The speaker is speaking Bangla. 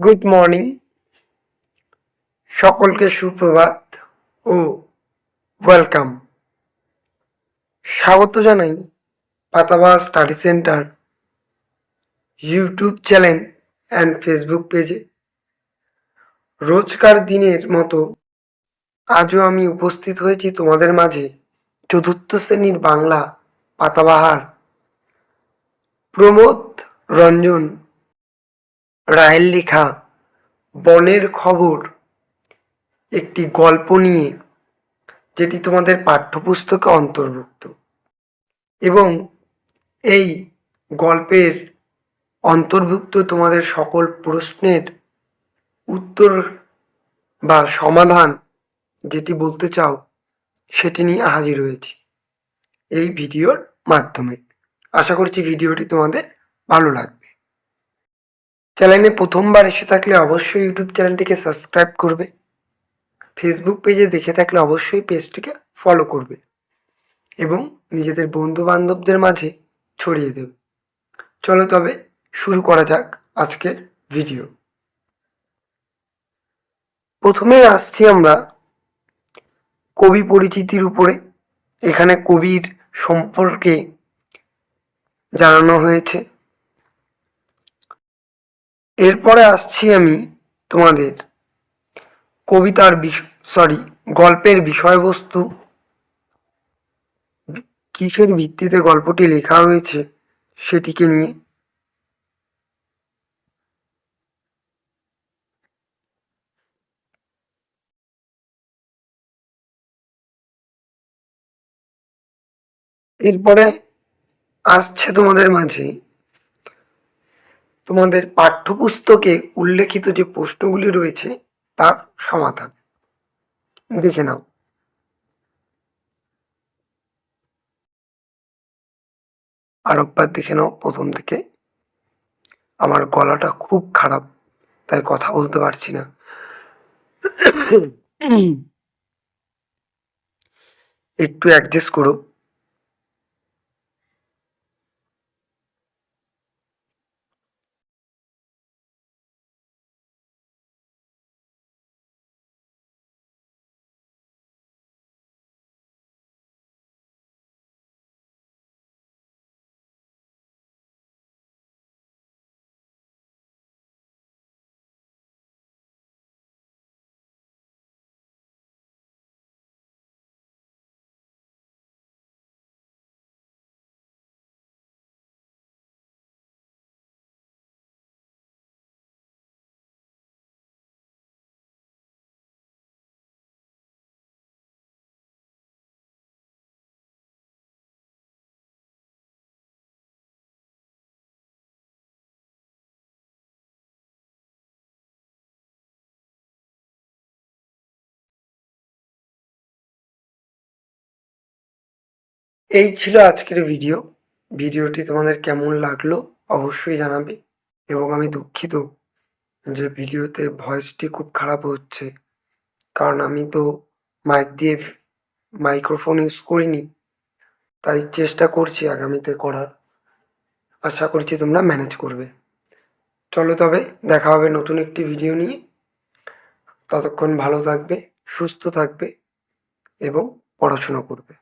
গুড মর্নিং, সকলকে সুপ্রভাত ও ওয়েলকাম। স্বাগত জানাই Patabahar study centre YouTube channel and Facebook পেজে। রোজকার দিনের মতো আজও আমি উপস্থিত হয়েছি তোমাদের মাঝে চতুর্থ শ্রেণীর বাংলা পাতাবাহার প্রমোদ রঞ্জন রায়ের লেখা বনের খবর একটি গল্প নিয়ে, যেটি তোমাদের পাঠ্যপুস্তকে অন্তর্ভুক্ত। এবং এই গল্পের অন্তর্ভুক্ত তোমাদের সকল প্রশ্নের উত্তর বা সমাধান যেটি বলতে চাও সেটি নিয়ে হাজির হয়েছি এই ভিডিওর মাধ্যমে। আশা করছি ভিডিওটি তোমাদের ভালো লাগবে। চ্যানেলে প্রথমবার এসে থাকলে অবশ্যই ইউটিউব চ্যানেলটিকে সাবস্ক্রাইব করবে। ফেসবুক পেজে দেখে থাকলে অবশ্যই পেজটিকে ফলো করবে এবং নিজেদের বন্ধু বান্ধবদের মাঝে ছড়িয়ে দেবে। চলো তবে শুরু করা যাক আজকের ভিডিও। প্রথমে আসছি আমরা কবি পরিচিতির উপরে। এখানে কবির সম্পর্কে জানানো হয়েছে। এরপরে আসছি আমি তোমাদের কবিতার গল্পের বিষয়বস্তু, কিসের ভিত্তিতে গল্পটি লেখা হয়েছে সেটিকে নিয়ে। এরপরে আসছে তোমাদের মাঝে তোমাদের পাঠ্যপুস্তকে উল্লেখিত যে প্রশ্নগুলি রয়েছে তার সমাধান। দেখে নাও। আরেকবার দেখে নাও প্রথম থেকে। আমার গলাটা খুব খারাপ, তাই কথা বলতে পারছি না। একটু অ্যাডজাস্ট করো। এই ছিল আজকের ভিডিও। ভিডিওটি তোমাদের কেমন লাগলো অবশ্যই জানাবে। এবং আমি দুঃখিত যে ভিডিওতে ভয়েসটি খুব খারাপ হচ্ছে, কারণ আমি তো মাইক্রোফোন ইউজ করিনি, তাই চেষ্টা করছি আগামীতে করার। আশা করছি তোমরা ম্যানেজ করবে। চলো তবে দেখা হবে নতুন একটি ভিডিও নিয়ে। ততক্ষণ ভালো থাকবে, সুস্থ থাকবে এবং পড়াশোনা করবে।